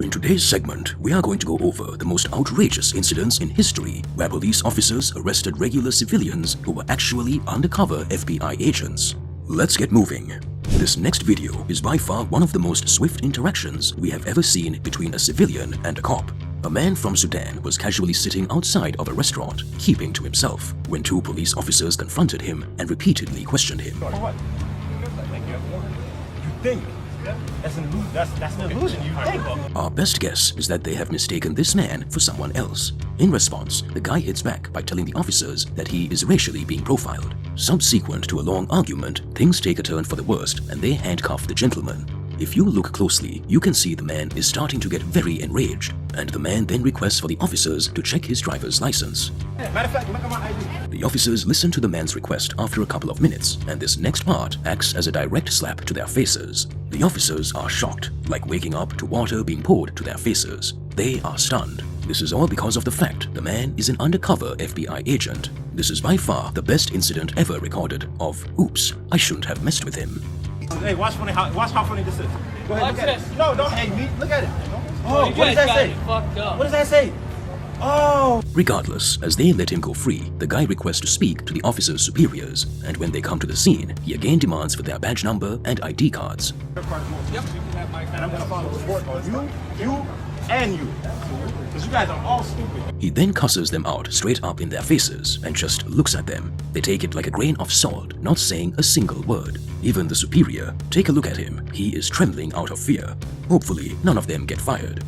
In today's segment, we are going to go over the most outrageous incidents in history where police officers arrested regular civilians who were actually undercover FBI agents. Let's get moving. This next video is by far one of the most swift interactions we have ever seen between a civilian and a cop. A man from Sudan was casually sitting outside of a restaurant, keeping to himself, when two police officers confronted him and repeatedly questioned him. For what? You think? That's an illusion. You think. Our best guess is that they have mistaken this man for someone else. In response, the guy hits back by telling the officers that he is racially being profiled. Subsequent to a long argument, things take a turn for the worst and they handcuff the gentleman. If you look closely, you can see the man is starting to get very enraged, and the man then requests for the officers to check his driver's license. Matter of fact, look at my ID. The officers listen to the man's request after a couple of minutes, and this next part acts as a direct slap to their faces. The officers are shocked, like waking up to water being poured to their faces. They are stunned. This is all because of the fact the man is an undercover FBI agent. This is by far the best incident ever recorded of, oops, I shouldn't have messed with him. Hey, watch how funny this is. Go ahead, Watch look at this. it. No, don't hate me. Look at it. Oh, What does that say? Fucked up. What does that say? Oh. Regardless, as they let him go free, the guy requests to speak to the officer's superiors, and when they come to the scene, he again demands for their badge number and ID cards. Yep. And I'm gonna follow the report on you, and you. Because you guys are all stupid. He then cusses them out straight up in their faces and just looks at them. They take it like a grain of salt, not saying a single word. Even the superior, take a look at him. He is trembling out of fear. Hopefully, none of them get fired.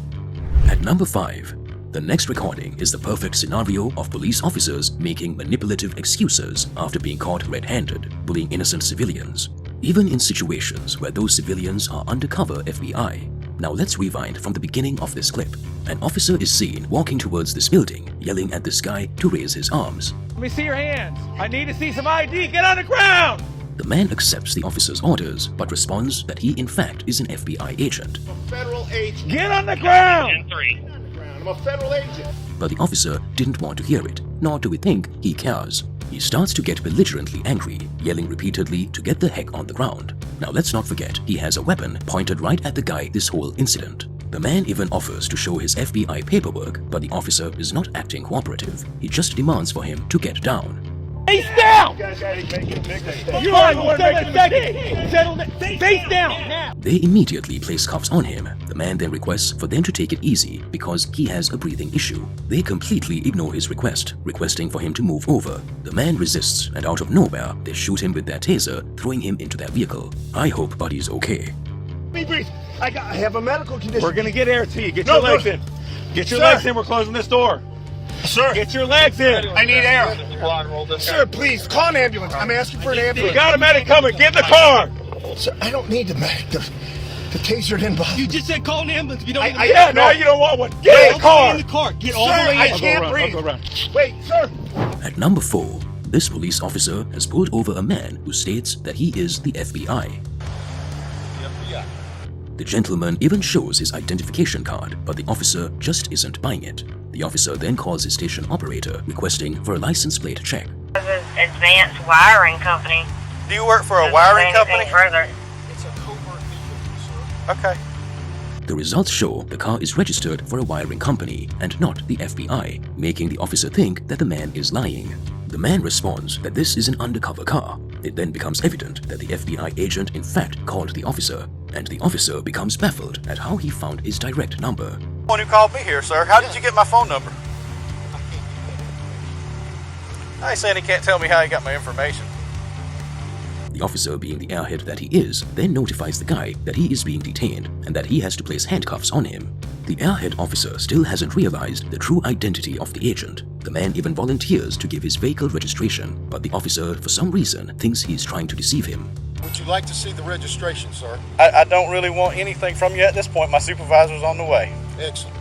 At number 5, the next recording is the perfect scenario of police officers making manipulative excuses after being caught red-handed, bullying innocent civilians, even in situations where those civilians are undercover FBI. Now let's rewind from the beginning of this clip. An officer is seen walking towards this building, yelling at this guy to raise his arms. Let me see your hands. I need to see some ID. Get on the ground! The man accepts the officer's orders, but responds that he in fact is an FBI agent. I'm a federal agent. Get on the ground! I'm a federal agent. But the officer didn't want to hear it, nor do we think he cares. He starts to get belligerently angry, yelling repeatedly to get the heck on the ground. Now let's not forget, he has a weapon pointed right at the guy this whole incident. The man even offers to show his FBI paperwork, but the officer is not acting cooperative. He just demands for him to get down. Face down! You guys gotta make it bigger. You are the one making a mistake! Settle it! Face down! Now! They immediately place cuffs on him. The man then requests for them to take it easy because he has a breathing issue. They completely ignore his request, requesting for him to move over. The man resists, and out of nowhere, they shoot him with their taser, throwing him into their vehicle. I hope Buddy's okay. Let me breathe. I have a medical condition. We're gonna get air to you. Get your legs in. Get your legs in. We're closing this door. Sir, Get your legs in. I need air. Sir, please, call an ambulance. I'm asking for an You ambulance. got a medic coming. Get in the car. Sir, I don't need the medic. The taser didn't bother. You just said call an ambulance if you don't need I- a Yeah, now you don't want one. Get in the All car. the way in the car. Get all Sir, the way I in. can't I'll breathe. go around. Wait, sir. At number 4, this police officer has pulled over a man who states that he is the FBI. The gentleman even shows his identification card, but the officer just isn't buying it. The officer then calls his station operator, requesting for a license plate check. Advanced wiring company. Do you work for a wiring company? Further. It's a covert issue, sir. Okay. The results show the car is registered for a wiring company and not the FBI, making the officer think that the man is lying. The man responds that this is an undercover car. It then becomes evident that the FBI agent in fact called the officer, and the officer becomes baffled at how he found his direct number. One who called me here, sir. How did you get my phone number? I ain't saying he can't tell me how he got my information. The officer, being the airhead that he is, then notifies the guy that he is being detained and that he has to place handcuffs on him. The airhead officer still hasn't realized the true identity of the agent. The man even volunteers to give his vehicle registration, but the officer, for some reason, thinks he's trying to deceive him. Would you like to see the registration, sir? I don't really want anything from you at this point. My supervisor's on the way. Excellent.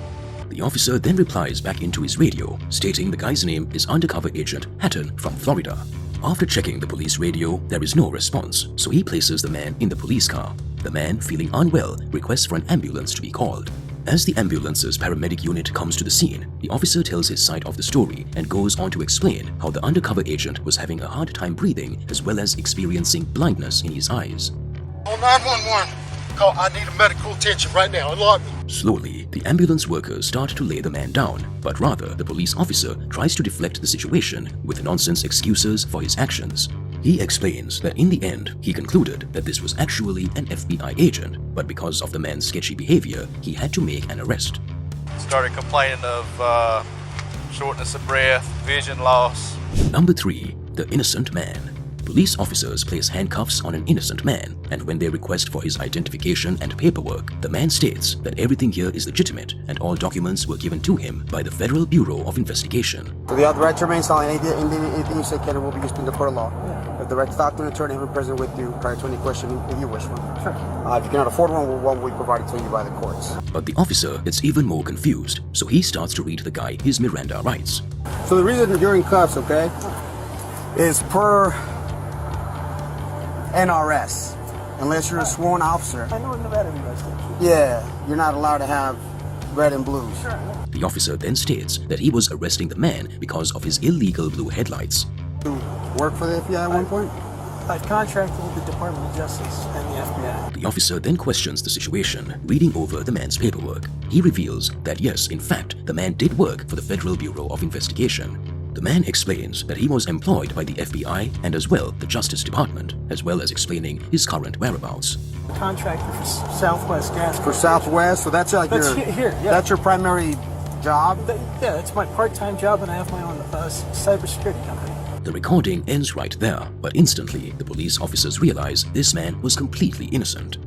The officer then replies back into his radio, stating the guy's name is undercover agent Hatton from Florida. After checking the police radio, there is no response, so he places the man in the police car. The man, feeling unwell, requests for an ambulance to be called. As the ambulance's paramedic unit comes to the scene, the officer tells his side of the story and goes on to explain how the undercover agent was having a hard time breathing as well as experiencing blindness in his eyes. Oh, 911. Call, I need a medical attention right now. Unlock me. Slowly, the ambulance workers start to lay the man down, but rather the police officer tries to deflect the situation with nonsense excuses for his actions. He explains that in the end, he concluded that this was actually an FBI agent, but because of the man's sketchy behavior, he had to make an arrest. Started complaining of shortness of breath, vision loss. Number 3. The innocent man. Police officers place handcuffs on an innocent man, and when they request for his identification and paperwork, the man states that everything here is legitimate and all documents were given to him by the Federal Bureau of Investigation. So the right to remain silent. Anything you say can and will be used in the court of law. You have the right to talk to an attorney who is present with you prior to any questioning if you wish one. Sure. If you cannot afford one will be provided to you by the courts. But the officer is even more confused, so he starts to read the guy his Miranda rights. So the reason you're in cuffs, okay, is per NRS. Unless you're a sworn officer. I know Nevada investigation. Yeah, you're not allowed to have red and blues. Sure. The officer then states that he was arresting the man because of his illegal blue headlights. You work for the FBI at one point? I've contracted with the Department of Justice and the FBI. The officer then questions the situation, reading over the man's paperwork. He reveals that yes, in fact, the man did work for the Federal Bureau of Investigation. The man explains that he was employed by the FBI and as well the Justice Department, as well as explaining his current whereabouts. Contractor for Southwest Gas. For Southwest, so that's like here, yeah. That's your primary job? Yeah, it's my part-time job, and I have my own cybersecurity company. The recording ends right there, but instantly the police officers realize this man was completely innocent.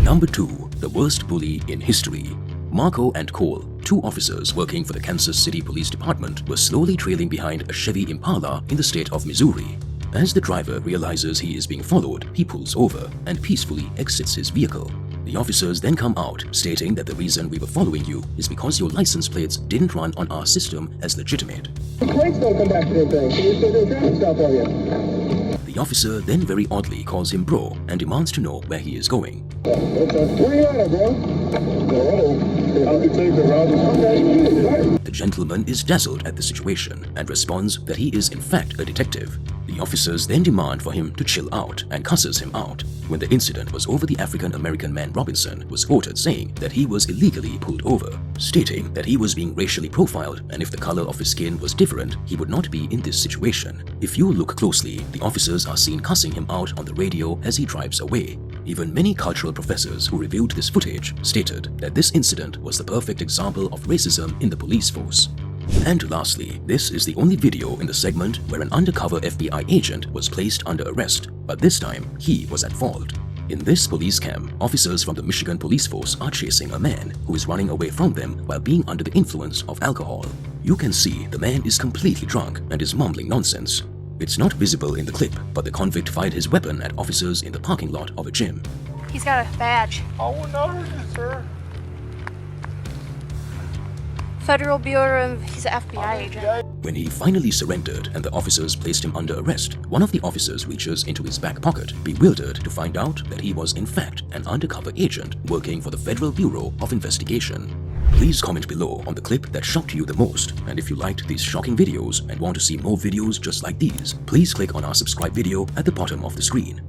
Number 2. The worst bully in history. Marco and Cole, 2 officers working for the Kansas City Police Department, were slowly trailing behind a Chevy Impala in the state of Missouri. As the driver realizes he is being followed, he pulls over and peacefully exits his vehicle. The officers then come out, stating that the reason we were following you is because your license plates didn't run on our system as legitimate. The plates don't come back to the thing, so you still do traffic stop on you. The officer then very oddly calls him bro and demands to know where he is going. Where you at, bro? The gentleman is dazzled at the situation and responds that he is in fact a detective. The officers then demand for him to chill out and cusses him out. When the incident was over, the African-American man Robinson was quoted saying that he was illegally pulled over, stating that he was being racially profiled and if the color of his skin was different, he would not be in this situation. If you look closely, the officers are seen cussing him out on the radio as he drives away. Even many cultural professors who reviewed this footage stated that this incident was the perfect example of racism in the police force. And lastly, this is the only video in the segment where an undercover FBI agent was placed under arrest, but this time he was at fault. In this police cam, officers from the Michigan police force are chasing a man who is running away from them while being under the influence of alcohol. You can see the man is completely drunk and is mumbling nonsense. It's not visible in the clip, but the convict fired his weapon at officers in the parking lot of a gym. He's got a badge. Oh, no, sir. Federal Bureau of... He's an FBI agent. When he finally surrendered and the officers placed him under arrest, one of the officers reaches into his back pocket, bewildered to find out that he was in fact an undercover agent working for the Federal Bureau of Investigation. Please comment below on the clip that shocked you the most, and if you liked these shocking videos and want to see more videos just like these, please click on our subscribe video at the bottom of the screen.